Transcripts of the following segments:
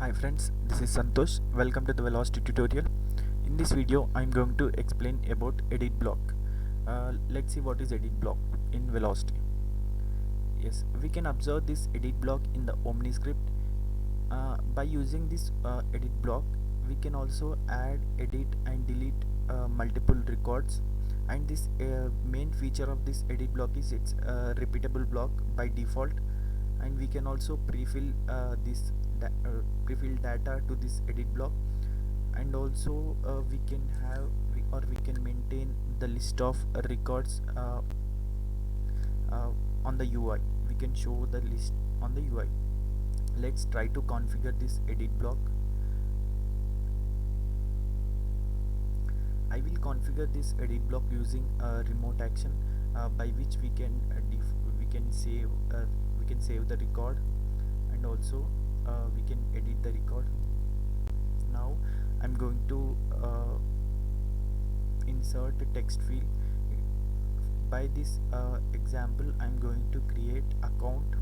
Hi friends, this is Santosh. Welcome to the Velocity tutorial. In this video, I am going to explain about edit block. Let's see what is edit block in Velocity. Yes, we can observe this edit block in the OmniScript. By using this edit block, we can also add, edit and delete multiple records. And this main feature of this edit block is it's a repeatable block by default, and we can also prefill prefill data to this edit block, and also we can have we can maintain the list of records on the UI. We can show the list on the UI. Let's try to configure this edit block. I will configure this edit block using a remote action by which we can save the record, and also we can edit the record. Now I'm going to insert a text field. By this example, I'm going to create account.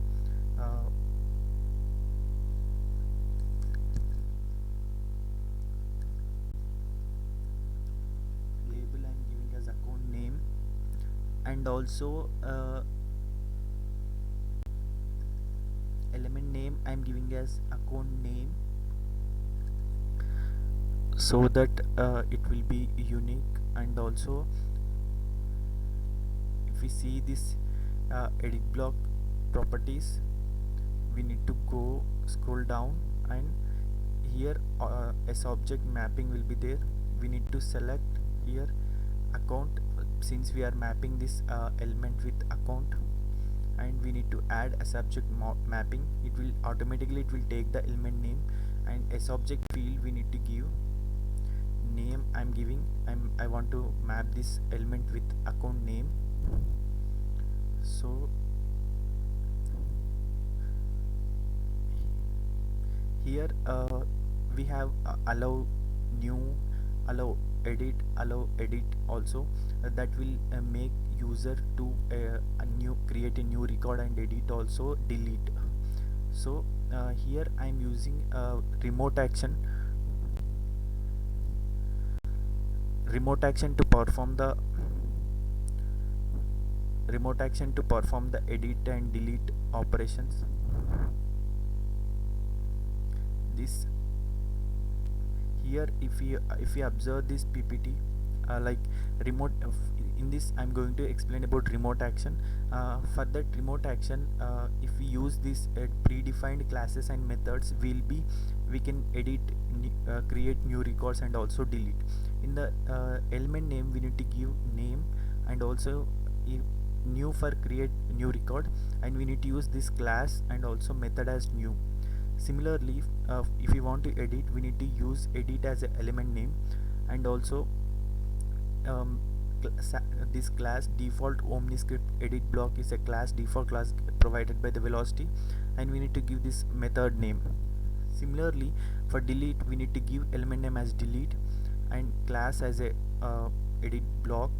Label I'm giving as account name, and also element name I'm giving as account name, so that it will be unique. And also, if we see this edit block properties, we need to go scroll down, and here as object mapping will be there. We need to select here account, since we are mapping this element with account, and we need to add a subject mapping. It will automatically take the element name, and as object field we need to give name. I want to map this element with account name. So here we have allow new, allow edit also. That will make user to create a new record, and edit also delete. So here I am using remote action to perform the edit and delete operations. This here, if we observe this PPT, like remote in this I'm going to explain about remote action. For that remote action, if we use this predefined classes and methods, we can edit, create new records, and also delete. In the element name, we need to give name, and also new for create new record, and we need to use this class and also method as new. Similarly, if we want to edit, we need to use edit as an element name, and also this class default OmniScript edit block is a default class provided by the Velocity, and we need to give this method name. Similarly, for delete, we need to give element name as delete, and class as a edit block,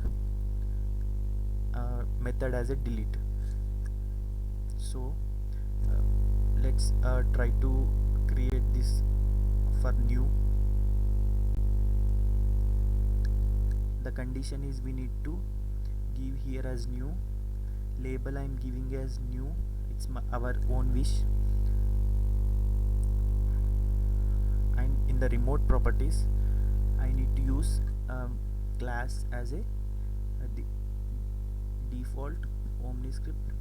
method as a delete. So let's try to create this for new. The condition is we need to give here as new. Label I'm giving as new. It's our own wish. And in the remote properties, I need to use class as a default OmniScript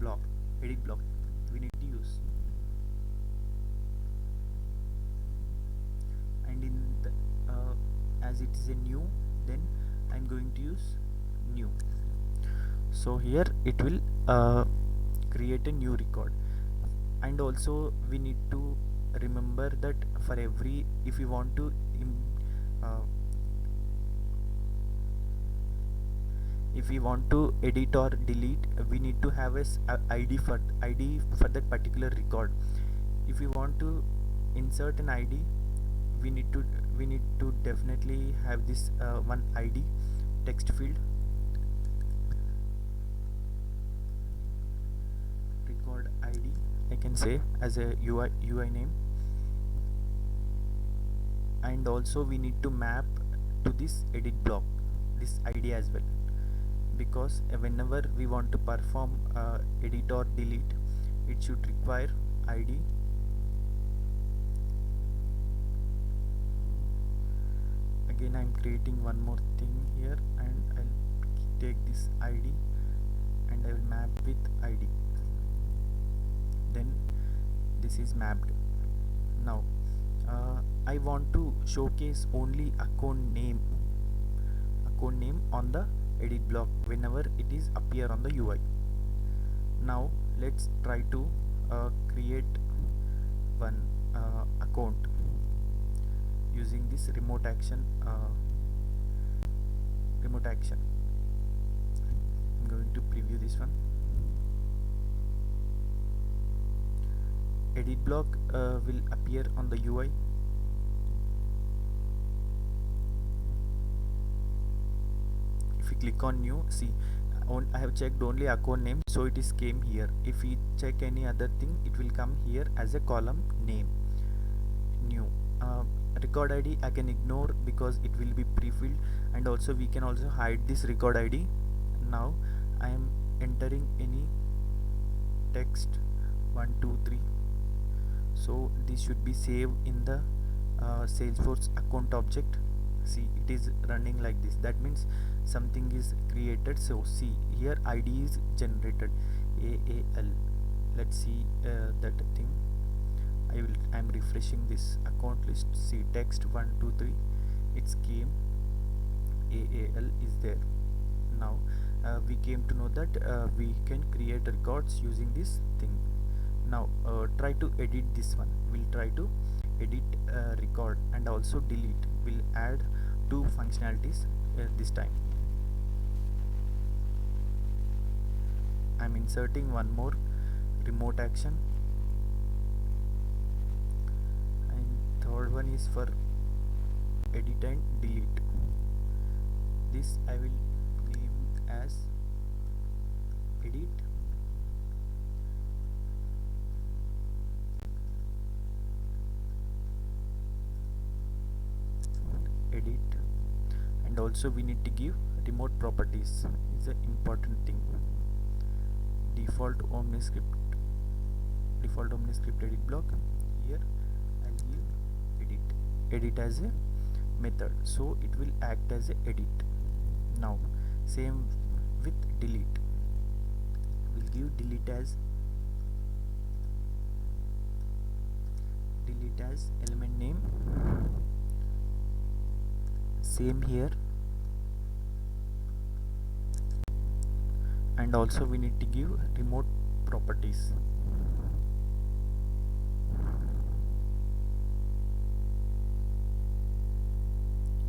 block, edit block we need to use. And in the as it is a new, then I'm going to use new. So here it will create a new record. And also we need to remember that for every, if we want to edit or delete, we need to have a ID for that particular record. If we want to insert an ID, we need to definitely have this one ID text field, record ID. can say as a UI name. And also we need to map to this edit block this ID as well, because whenever we want to perform edit or delete, it should require ID. Again I'm creating one more thing here, and I'll take this ID and I will map with ID. Then this is mapped. Now I want to showcase only account name on the edit block whenever it is appear on the UI. Now let's try to create one account using this remote action. I'm going to preview this one. Edit block will appear on the UI. If we click on new, see I have checked only account name, so it is came here. If we check any other thing, it will come here as a column name new. Record ID I can ignore because it will be pre-filled, and also we can also hide this record ID. Now I am entering any text 123, so this should be saved in the Salesforce account object. See, it is running like this. That means something is created. So see here ID is generated, AAL. Let's see that thing. I'm refreshing this account list. See, text 123, it's came, AAL is there. Now we came to know that we can create records using this thing. Now try to edit this one. We'll try to edit record and also delete. We'll add two functionalities this time. I'm inserting one more remote action, and third one is for edit and delete. This I will name as edit and also we need to give remote properties. Is an important thing. Default OmniScript edit block. Here I'll give edit as a method, so it will act as a edit. Now same with delete. We'll give delete as element name. Same here, and also we need to give remote properties.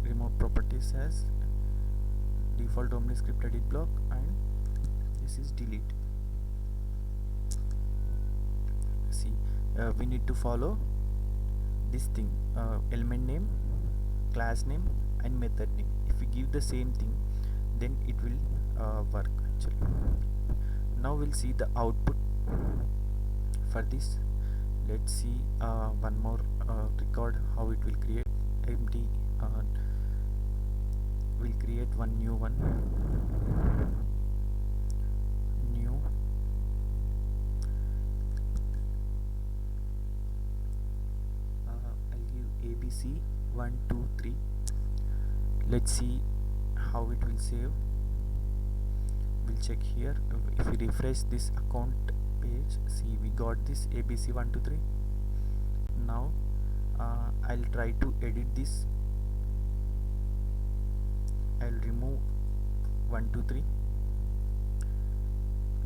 Remote properties as default OmniScript edit block, and this is delete. See, we need to follow this thing, element name, class name and method name. If we give the same thing, then it will work actually. Now we'll see the output for this. Let's see one more record, how it will create. Empty, we'll create one new one, new. I'll give ABC 1 2 3. Let's see how it will save. We'll check here. If we refresh this account page, see, we got this ABC 1 2 3. Now I'll try to edit this. I'll remove 1 2 3.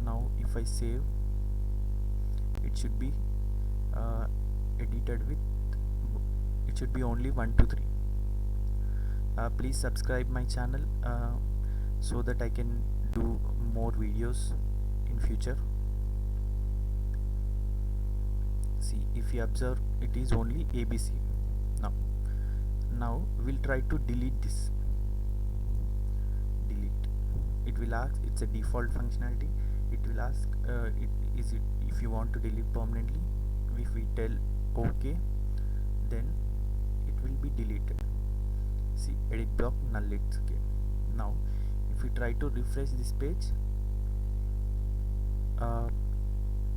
Now if I save, it should be edited with, it should be only 1 2 3. Please subscribe my channel so that I can do more videos in future. See, if you observe, it is only ABC. Now we'll try to delete this. Delete. It will ask, it's a default functionality. it will ask is it if you want to delete permanently. If we tell OK, then it will be deleted. See, edit block null, it's okay. Now if we try to refresh this page,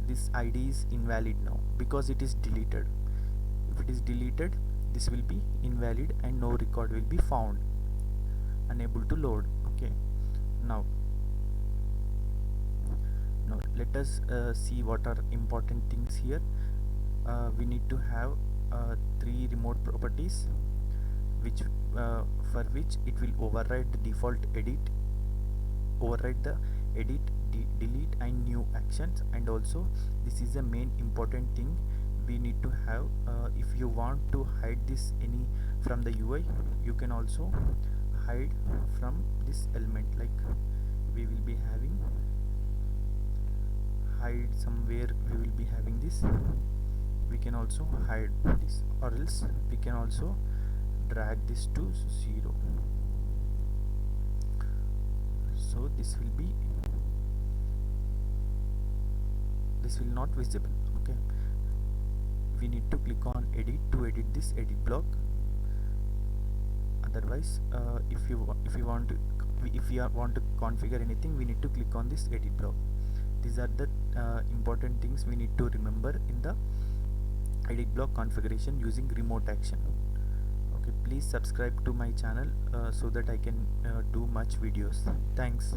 this ID is invalid now because it is deleted. If it is deleted, this will be invalid and no record will be found, unable to load. Okay, now let us see what are important things here. We need to have 3 remote properties, which for which it will override the default edit, override the edit, delete and new actions. And also this is a main important thing we need to have. If you want to hide this any from the UI, you can also hide from this element. Like we will be having hide somewhere, we will be having this, we can also hide this, or else we can also drag this to 0, so this will not visible. Okay, we need to click on edit to edit this edit block. Otherwise if you want to configure anything, we need to click on this edit block. These are the important things we need to remember in the edit block configuration using remote action. Okay, please subscribe to my channel so that I can do much videos. Thanks.